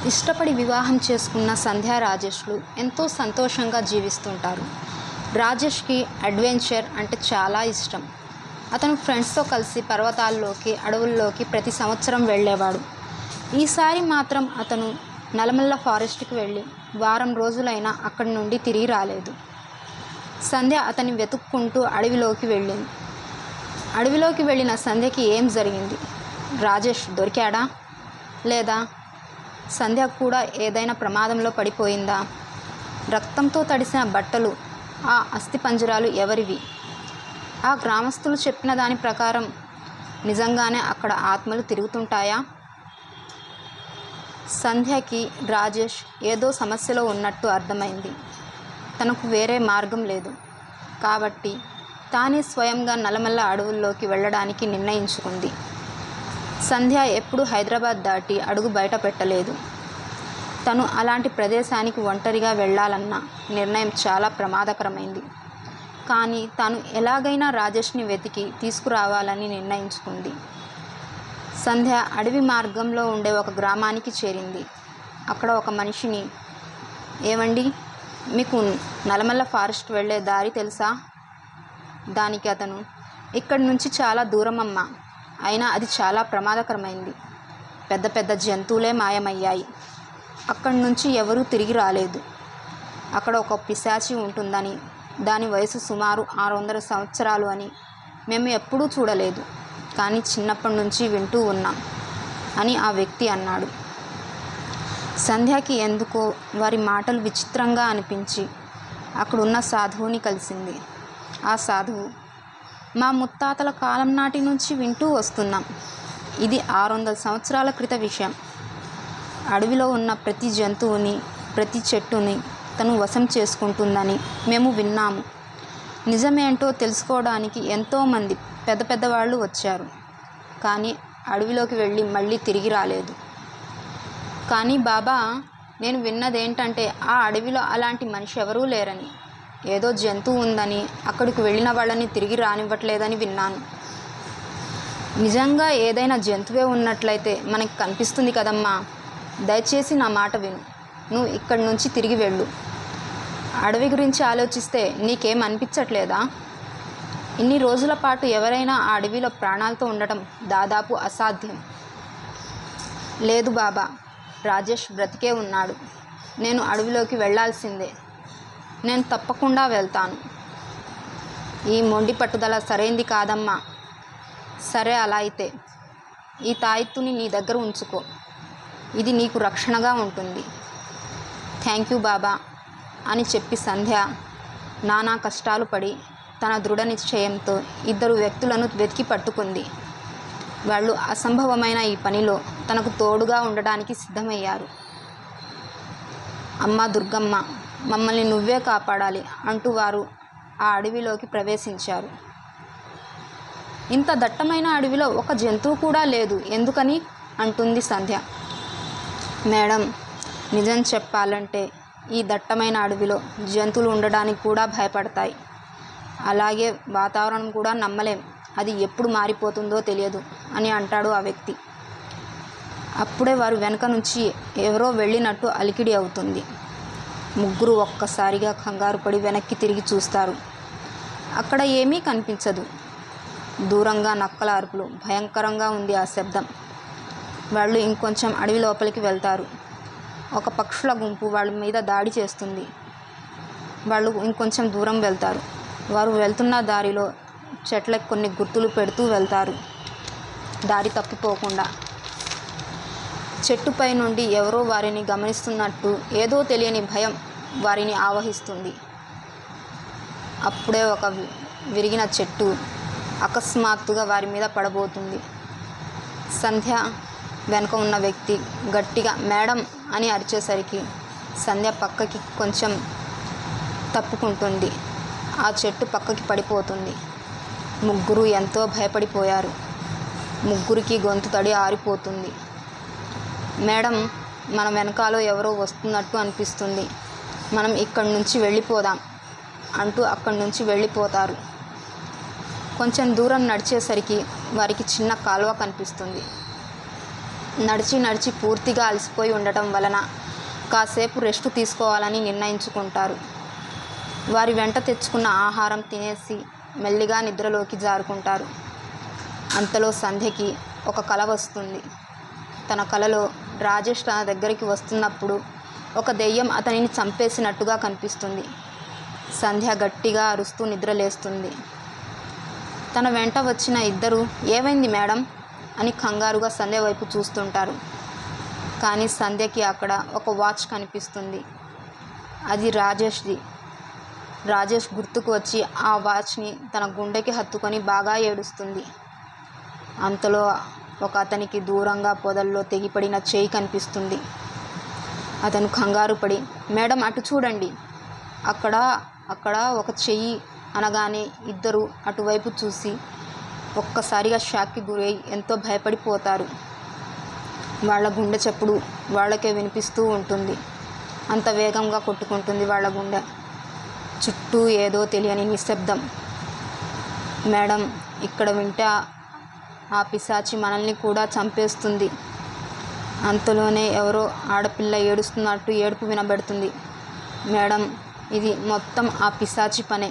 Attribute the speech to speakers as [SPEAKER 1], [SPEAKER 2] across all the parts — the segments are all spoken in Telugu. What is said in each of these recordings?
[SPEAKER 1] ఇష్టపడి వివాహం చేసుకున్న సంధ్య రాజేష్లు ఎంతో సంతోషంగా జీవిస్తుంటారు. రాజేష్కి అడ్వెంచర్ అంటే చాలా ఇష్టం. అతను ఫ్రెండ్స్తో కలిసి పర్వతాల్లోకి, అడవుల్లోకి ప్రతి సంవత్సరం వెళ్ళేవాడు. ఈసారి మాత్రం అతను నల్లమల్ల ఫారెస్ట్కి వెళ్ళి వారం రోజులైనా అక్కడి నుండి తిరిగి రాలేదు. సంధ్య అతన్ని వెతుక్కుంటూ అడవిలోకి వెళ్ళింది. అడవిలోకి వెళ్ళిన సంధ్యకి ఏం జరిగింది? రాజేష్ దొరికాడా? లేదా సంధ్య కూడా ఏదైనా ప్రమాదంలో పడిపోయిందా? రక్తంతో తడిసిన బట్టలు, ఆ అస్థిపంజరాలు ఎవరివి? ఆ గ్రామస్తులు చెప్పిన దాని ప్రకారం నిజంగానే అక్కడ ఆత్మలు తిరుగుతుంటాయా? సంధ్యకి రాజేష్ ఏదో సమస్యలో ఉన్నట్టు అర్థమైంది. తనకు వేరే మార్గం లేదు కాబట్టి తానే స్వయంగా నల్లమల్ల అడవుల్లోకి వెళ్ళడానికి నిర్ణయించుకుంది. సంధ్య ఎప్పుడూ హైదరాబాద్ దాటి అడుగు బయట పెట్టలేదు. తను అలాంటి ప్రదేశానికి ఒంటరిగా వెళ్ళాలన్న నిర్ణయం చాలా ప్రమాదకరమైంది. కానీ తాను ఎలాగైనా రాజేష్ని వెతికి తీసుకురావాలని నిర్ణయించుకుంది. సంధ్య అడవి మార్గంలో ఉండే ఒక గ్రామానికి చేరింది. అక్కడ ఒక మనిషిని, ఏమండి, మీకు నల్లమల్ల ఫారెస్ట్ వెళ్ళే దారి తెలుసా? దానికి అతను, ఇక్కడి నుంచి చాలా దూరమమ్మా, అయినా అది చాలా ప్రమాదకరమైంది. పెద్ద పెద్ద జంతువులే మాయమయ్యాయి. అక్కడి నుంచి ఎవరూ తిరిగి రాలేదు. అక్కడ ఒక పిశాచి ఉంటుందని, దాని వయసు సుమారు 600 సంవత్సరాలు అని మేము ఎప్పుడూ చూడలేదు, కానీ చిన్నప్పటి నుంచి వింటూ ఉన్నాం అని ఆ వ్యక్తి అన్నాడు. సంధ్యకి ఎందుకో వారి మాటలు విచిత్రంగా అనిపించి అక్కడున్న సాధువుని కలిసింది. ఆ సాధువు, మా ముత్తాతల కాలం నాటి నుంచి వింటూ వస్తున్నాం. ఇది 600 సంవత్సరాల క్రిత విషయం. అడవిలో ఉన్న ప్రతి జంతువుని, ప్రతి చెట్టుని తను వశం చేసుకుంటుందని మేము విన్నాము. నిజమేంటో తెలుసుకోవడానికి ఎంతోమంది పెద్ద పెద్దవాళ్ళు వచ్చారు, కానీ అడవిలోకి వెళ్ళి మళ్ళీ తిరిగి రాలేదు. కానీ బాబా, నేను విన్నదేంటంటే ఆ అడవిలో అలాంటి మనిషి ఎవరూ లేరని, ఏదో జంతువు ఉందని, అక్కడికి వెళ్ళిన వాళ్ళని తిరిగి రానివ్వట్లేదని విన్నాను. నిజంగా ఏదైనా జంతువే ఉన్నట్లయితే మనకి కనిపిస్తుంది కదమ్మా. దయచేసి నా మాట విను. నువ్వు ఇక్కడి నుంచి తిరిగి వెళ్ళు. అడవి గురించి ఆలోచిస్తే నీకేం అనిపించట్లేదా? ఇన్ని రోజుల పాటు ఎవరైనా ఆ అడవిలో ప్రాణాలతో ఉండటం దాదాపు అసాధ్యం. లేదు బాబా, రాజేష్ బ్రతికే ఉన్నాడు. నేను అడవిలోకి వెళ్ళాల్సిందే. నేను తప్పకుండా వెళ్తాను. ఈ మొండి పట్టుదల సరైంది కాదమ్మా. సరే, అలా అయితే ఈ తాయెత్తుని నీ దగ్గర ఉంచుకో. ఇది నీకు రక్షణగా ఉంటుంది. థ్యాంక్ యూ బాబా అని చెప్పి సంధ్య నానా కష్టాలు పడి తన దృఢ నిశ్చయంతో 2 వ్యక్తులను వెతికి పట్టుకుంది. వాళ్ళు అసంభవమైన ఈ పనిలో తనకు తోడుగా ఉండడానికి సిద్ధమయ్యారు. అమ్మ దుర్గమ్మ, మమ్మల్ని నువ్వే కాపాడాలి అంటూ వారు ఆ అడవిలోకి ప్రవేశించారు. ఇంత దట్టమైన అడవిలో ఒక జంతువు కూడా లేదు, ఎందుకని అంటుంది సంధ్య. మేడం, నిజం చెప్పాలంటే ఈ దట్టమైన అడవిలో జంతువులు ఉండడానికి కూడా భయపడతాయి. అలాగే వాతావరణం కూడా నమ్మలేం, అది ఎప్పుడు మారిపోతుందో తెలియదు అని అంటాడు ఆ వ్యక్తి. అప్పుడే వారు వెనక నుంచి ఎవరో వెళ్ళినట్టు అలికిడి అవుతుంది. ముగ్గురు ఒక్కసారిగా కంగారు పడి వెనక్కి తిరిగి చూస్తారు. అక్కడ ఏమీ కనిపించదు. దూరంగా నక్కల అరుపులు, భయంకరంగా ఉంది ఆ శబ్దం. వాళ్ళు ఇంకొంచెం అడవి లోపలికి వెళ్తారు. ఒక పక్షుల గుంపు వాళ్ళ మీద దాడి చేస్తుంది. వాళ్ళు ఇంకొంచెం దూరం వెళ్తారు. వారు వెళ్తున్న దారిలో చెట్లకు కొన్ని గుర్తులు పెడుతూ వెళ్తారు, దారి తప్పిపోకుండా. చెట్టుపై నుండి ఎవరో వారిని గమనిస్తున్నట్టు ఏదో తెలియని భయం వారిని ఆవహిస్తుంది. అప్పుడే ఒక విరిగిన చెట్టు అకస్మాత్తుగా వారి మీద పడబోతుంది. సంధ్య వెనుక ఉన్న వ్యక్తి గట్టిగా మేడం అని అరిచేసరికి సంధ్య పక్కకి కొంచెం తప్పుకుంటుంది. ఆ చెట్టు పక్కకి పడిపోతుంది. ముగ్గురు ఎంతో భయపడిపోయారు. ముగ్గురికి గొంతు తడి ఆరిపోతుంది. మేడం, మన వెనకాలో ఎవరో వస్తున్నట్టు అనిపిస్తుంది, మనం ఇక్కడి నుంచి వెళ్ళిపోదాం అంటూ అక్కడి నుంచి వెళ్ళిపోతారు. కొంచెం దూరం నడిచేసరికి వారికి చిన్న కాలువ కనిపిస్తుంది. నడిచి నడిచి పూర్తిగా అలసిపోయి ఉండటం వలన కాసేపు రెస్ట్ తీసుకోవాలని నిర్ణయించుకుంటారు. వారి వెంట తెచ్చుకున్న ఆహారం తినేసి మెల్లిగా నిద్రలోకి జారుకుంటారు. అంతలో సంధ్యకి ఒక కల వస్తుంది. తన కలలో రాజేష్ తన దగ్గరికి వస్తున్నప్పుడు ఒక దెయ్యం అతనిని చంపేసినట్టుగా కనిపిస్తుంది. సంధ్య గట్టిగా అరుస్తూ నిద్రలేస్తుంది. తన వెంట వచ్చిన ఇద్దరు ఏమైంది మేడం అని కంగారుగా సంధ్య వైపు చూస్తుంటారు. కానీ సంధ్యకి అక్కడ ఒక వాచ్ కనిపిస్తుంది. అది రాజేష్ది. రాజేష్ గుర్తుకు వచ్చి ఆ వాచ్ని తన గుండెకి హత్తుకొని బాగా ఏడుస్తుంది. అంతలో ఒక అతనికి దూరంగా పొదల్లో తెగిపడిన చేయి కనిపిస్తుంది. అతను కంగారు పడి మేడం అటు చూడండి, అక్కడ ఒక చెయ్యి అనగానే ఇద్దరు అటువైపు చూసి ఒక్కసారిగా షాక్కి గురై ఎంతో భయపడిపోతారు. వాళ్ళ గుండె చప్పుడు వాళ్ళకే వినిపిస్తూ ఉంటుంది. అంత వేగంగా కొట్టుకుంటుంది వాళ్ళ గుండె. చుట్టూ ఏదో తెలియని నిశ్శబ్దం. మేడం, ఇక్కడ వింటే ఆ పిశాచి మనల్ని కూడా చంపేస్తుంది. అంతలోనే ఎవరో ఆడపిల్ల ఏడుస్తున్నట్టు ఏడుపు వినబడుతుంది. మేడం, ఇది మొత్తం ఆ పిశాచి పనే.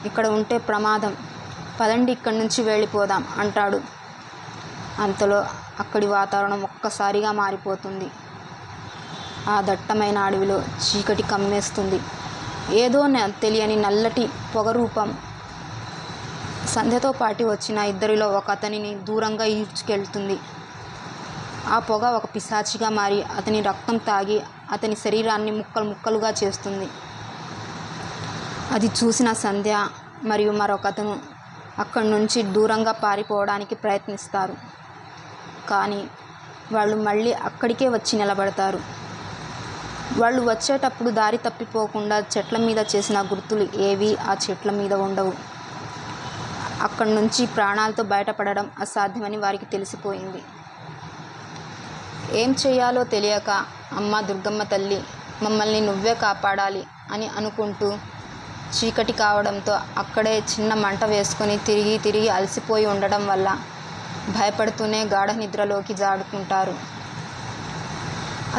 [SPEAKER 1] ఇక్కడ ఉంటే ప్రమాదం. పదండి ఇక్కడి నుంచి వెళ్ళిపోదాం అంటాడు. అంతలో అక్కడి వాతావరణం ఒక్కసారిగా మారిపోతుంది. ఆ దట్టమైన అడవిలో చీకటి కమ్మేస్తుంది. ఏదో తెలియని నల్లటి పొగ రూపం సంధ్యతో పాటు వచ్చిన ఇద్దరిలో ఒక అతనిని దూరంగా ఈడ్చుకెళ్తుంది. ఆ పొగ ఒక పిశాచిగా మారి అతని రక్తం తాగి అతని శరీరాన్ని ముక్కలు ముక్కలుగా చేస్తుంది. అది చూసిన సంధ్య మరియు మరొకతను అక్కడి నుంచి దూరంగా పారిపోవడానికి ప్రయత్నిస్తారు. కానీ వాళ్ళు మళ్ళీ అక్కడికే వచ్చి నిలబడతారు. వాళ్ళు వచ్చేటప్పుడు దారి తప్పిపోకుండా చెట్ల మీద చేసిన గుర్తులు ఏవి ఆ చెట్ల మీద ఉండవు. అక్కడి నుంచి ప్రాణాలతో బయటపడడం అసాధ్యమని వారికి తెలిసిపోయింది. ఏం చేయాలో తెలియక అమ్మ దుర్గమ్మ తల్లి, మమ్మల్ని నువ్వే కాపాడాలి అని అనుకుంటూ చీకటి కావడంతో అక్కడే చిన్న మంట వేసుకొని తిరిగి తిరిగి అలసిపోయి ఉండడం వల్ల భయపడుతూనే గాఢ నిద్రలోకి జారుకుంటారు.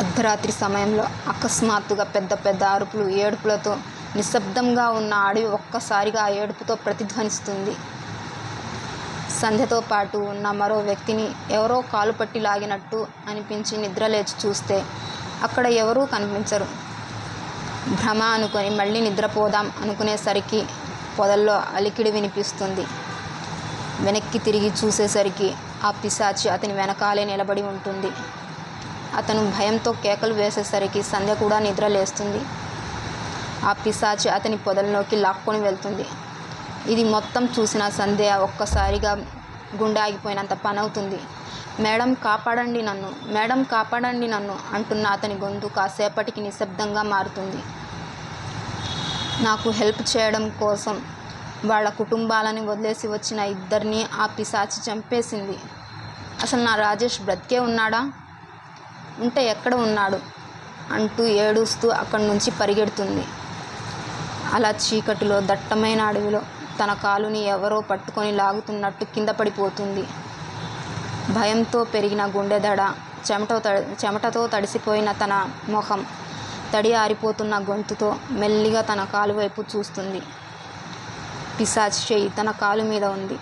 [SPEAKER 1] అర్ధరాత్రి సమయంలో అకస్మాత్తుగా పెద్ద పెద్ద అరుపులు, ఏడుపులతో నిశ్శబ్దంగా ఉన్న అడవి ఒక్కసారిగా ఆ ఏడుపుతో ప్రతిధ్వనిస్తుంది. సంధ్యతో పాటు ఉన్న మరో వ్యక్తిని ఎవరో కాలు పట్టి లాగినట్టు అనిపించి నిద్రలేచి చూస్తే అక్కడ ఎవరూ కనిపించరు. భ్రమ అనుకొని మళ్ళీ నిద్రపోదాం అనుకునేసరికి పొదల్లో అలికిడి వినిపిస్తుంది. వెనక్కి తిరిగి చూసేసరికి ఆ పిశాచి అతని వెనకాలే నిలబడి ఉంటుంది. అతను భయంతో కేకలు వేసేసరికి సంధ్య కూడా నిద్రలేస్తుంది. ఆ పిశాచి అతని పొదల్లోకి లాక్కొని వెళ్తుంది. ఇది మొత్తం చూసిన సంధ్య ఒక్కసారిగా గుండె ఆగిపోయినంత పని అవుతుంది. మేడం కాపాడండి నన్ను, మేడం కాపాడండి నన్ను అంటున్న అతని గొంతు కాసేపటికి నిశ్శబ్దంగా మారుతుంది. నాకు హెల్ప్ చేయడం కోసం వాళ్ళ కుటుంబాలని వదిలేసి వచ్చిన ఇద్దరిని ఆ పిశాచి చంపేసింది. అసలు నా రాజేష్ బ్రతికే ఉన్నాడా? ఉంటే ఎక్కడ ఉన్నాడు అంటూ ఏడుస్తూ అక్కడి నుంచి పరిగెడుతుంది. అలా చీకటిలో దట్టమైన అడవిలో తన కాలుని ఎవరో పట్టుకొని లాగుతున్నట్టు కింద పడిపోతుంది. భయంతో పెరిగిన గుండె దడ, చెమటతో తడిసిపోయిన తన ముఖం, తడి ఆరిపోతున్న గొంతుతో మెల్లిగా తన కాలు వైపు చూస్తుంది. పిశాచి చెయ్యి తన కాలు మీద ఉంది.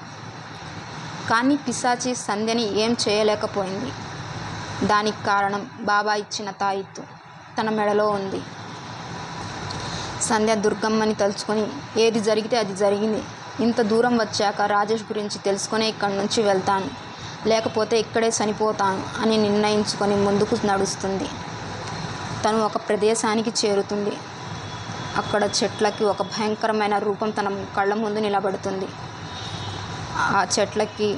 [SPEAKER 1] కానీ పిశాచి సంధ్యని ఏం చేయలేకపోయింది. దానికి కారణం బాబా ఇచ్చిన తాయిత్తు తన మెడలో ఉంది. సంధ్య దుర్గమ్మని తలుచుకొని ఏది జరిగితే అది జరిగింది. ఇంత దూరం వచ్చాక రాజేష్ గురించి తెలుసుకొని ఇక్కడి నుంచి వెళ్తాను, లేకపోతే ఇక్కడే చనిపోతాను అని నిర్ణయించుకొని ముందుకు నడుస్తుంది. తను ఒక ప్రదేశానికి చేరుతుంది. అక్కడ చెట్లకి ఒక భయంకరమైన రూపం తన కళ్ళ ముందు నిలబడుతుంది. ఆ చెట్లకి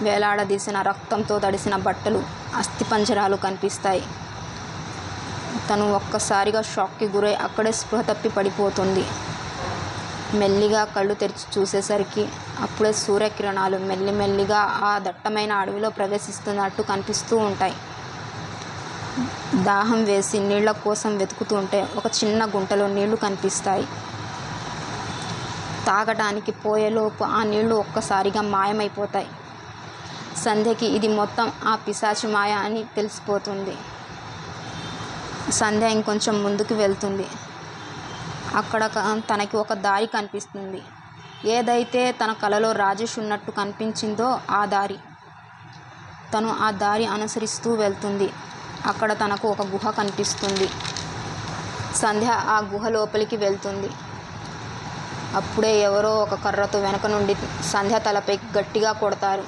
[SPEAKER 1] వేలాడదీసిన రక్తంతో తడిసిన బట్టలు, అస్థిపంజరాలు కనిపిస్తాయి. తను ఒక్కసారిగా షాక్కి గురై అక్కడే స్పృహ తప్పి పడిపోతుంది. మెల్లిగా కళ్ళు తెరిచి చూసేసరికి అప్పుడే సూర్యకిరణాలు మెల్లిమెల్లిగా ఆ దట్టమైన అడవిలో ప్రవేశిస్తున్నట్టు కనిపిస్తూ ఉంటాయి. దాహం వేసి నీళ్ల కోసం వెతుకుతుంటే ఒక చిన్న గుంటలో నీళ్లు కనిపిస్తాయి. తాగడానికి పోయేలోపు ఆ నీళ్లు ఒక్కసారిగా మాయమైపోతాయి. సంధ్యకి ఇది మొత్తం ఆ పిశాచి మాయ అని తెలిసిపోతుంది. సంధ్య ఇంకొంచెం ముందుకు వెళ్తుంది. అక్కడ తనకి ఒక దారి కనిపిస్తుంది. ఏదైతే తన కలలో రాజేష్ ఉన్నట్టు కనిపించిందో ఆ దారి. తను ఆ దారి అనుసరిస్తూ వెళ్తుంది. అక్కడ తనకు ఒక గుహ కనిపిస్తుంది. సంధ్య ఆ గుహ లోపలికి వెళ్తుంది. అప్పుడే ఎవరో ఒక కర్రతో వెనక నుండి సంధ్య తలపై గట్టిగా కొడతారు.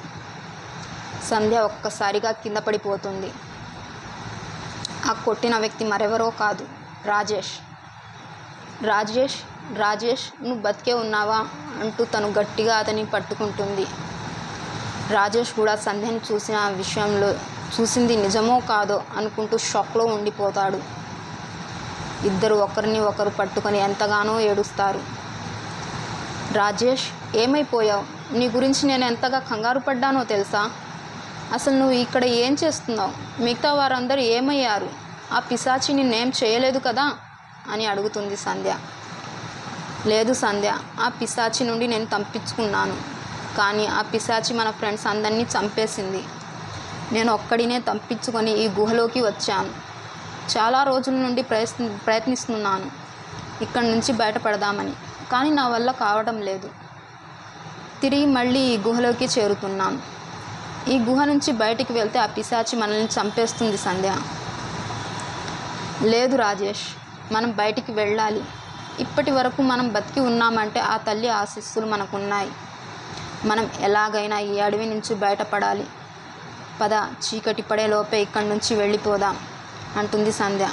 [SPEAKER 1] సంధ్య ఒక్కసారిగా కింద పడిపోతుంది. ఆ కొట్టిన వ్యక్తి మరెవరో కాదు, రాజేష్. రాజేష్ రాజేష్ నువ్వు బతికే ఉన్నావా అంటూ తను గట్టిగా అతన్ని పట్టుకుంటుంది. రాజేష్ కూడా సంధ్యని చూసిన విషయంలో చూసింది నిజమో కాదో అనుకుంటూ షాక్లో ఉండిపోతాడు. ఇద్దరు ఒకరిని ఒకరు పట్టుకొని ఎంతగానో ఏడుస్తారు. రాజేష్, ఏమైపోయావు? నీ గురించి నేను ఎంతగా కంగారు పడ్డానో తెలుసా? అసలు నువ్వు ఇక్కడ ఏం చేస్తున్నావు? మిగతా వారందరూ ఏమయ్యారు? ఆ పిశాచి నిన్నేం చేయలేదు కదా అని అడుగుతుంది సంధ్య. లేదు సంధ్య, ఆ పిశాచి నుండి నేను తప్పించుకున్నాను. కానీ ఆ పిశాచి మన ఫ్రెండ్స్ అందరినీ చంపేసింది. నేను ఒక్కడినే తప్పించుకొని ఈ గుహలోకి వచ్చాను. చాలా రోజుల నుండి ప్రయత్నిస్తున్నాను ఇక్కడి నుంచి బయటపడదామని, కానీ నా వల్ల కావడం లేదు. తిరిగి మళ్ళీ ఈ గుహలోకి చేరుతున్నాను. ఈ గుహ నుంచి బయటికి వెళ్తే ఆ పిశాచి మనల్ని చంపేస్తుంది సంధ్య. లేదు రాజేష్, మనం బయటికి వెళ్ళాలి. ఇప్పటి వరకు మనం బతికి ఉన్నామంటే ఆ తల్లి ఆశీస్సులు మనకున్నాయి. మనం ఎలాగైనా ఈ అడవి నుంచి బయటపడాలి. పద, చీకటి పడే లోపే ఇక్కడి నుంచి వెళ్ళిపోదాం అంటుంది సంధ్య.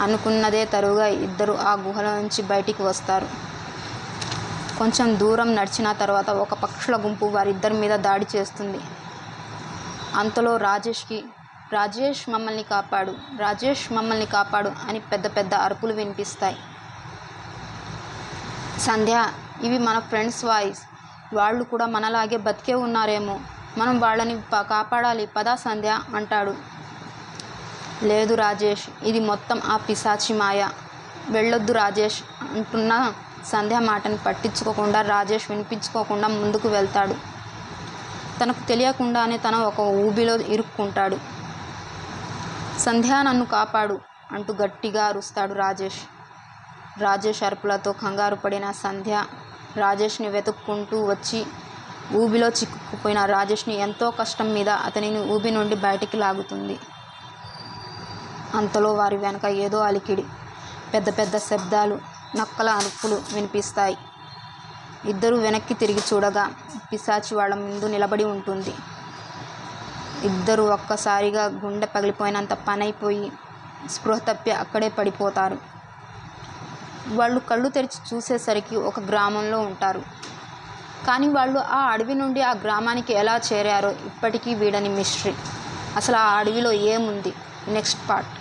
[SPEAKER 1] అనుకున్నదే తరువుగా ఇద్దరు ఆ గుహల నుంచి బయటికి వస్తారు. కొంచెం దూరం నడిచిన తర్వాత ఒక పక్షుల గుంపు వారిద్దరి మీద దాడి చేస్తుంది. అంతలో రాజేష్ మమ్మల్ని కాపాడు, రాజేష్ మమ్మల్ని కాపాడు అని పెద్ద పెద్ద అరుపులు వినిపిస్తాయి. సంధ్య, ఇవి మన ఫ్రెండ్స్ వాయిస్. వాళ్ళు కూడా మనలాగే బతికే ఉన్నారేమో, మనం వాళ్ళని కాపాడాలి, పదా సంధ్య అంటాడు. లేదు రాజేష్, ఇది మొత్తం ఆ పిశాచి మాయ, వెళ్ళొద్దు రాజేష్ అంటున్న సంధ్య మాటని పట్టించుకోకుండా రాజేష్ వినిపించుకోకుండా ముందుకు వెళ్తాడు. తనకు తెలియకుండానే తన ఒక ఊబిలో ఇరుక్కుంటాడు. సంధ్య, నన్ను కాపాడు అంటూ గట్టిగా అరుస్తాడు రాజేష్. రాజేష్ అరుపులతో కంగారు పడిన సంధ్య రాజేష్ని వెతుక్కుంటూ వచ్చి ఊబిలో చిక్కుకుపోయిన రాజేష్ని ఎంతో కష్టం మీద అతనిని ఊబి నుండి బయటికి లాగుతుంది. అంతలో వారి వెనక ఏదో అలికిడి, పెద్ద పెద్ద శబ్దాలు, నక్కల అరుపులు వినిపిస్తాయి. ఇద్దరు వెనక్కి తిరిగి చూడగా పిశాచి వాళ్ళ ముందు నిలబడి ఉంటుంది. ఇద్దరు ఒక్కసారిగా గుండె పగిలిపోయినంత పనైపోయి స్పృహ తప్పి అక్కడే పడిపోతారు. వాళ్ళు కళ్ళు తెరిచి చూసేసరికి ఒక గ్రామంలో ఉంటారు. కానీ వాళ్ళు ఆ అడవి నుండి ఆ గ్రామానికి ఎలా చేరారో ఇప్పటికీ వీడని మిస్టరీ. అసలు ఆ అడవిలో ఏముంది? Next part.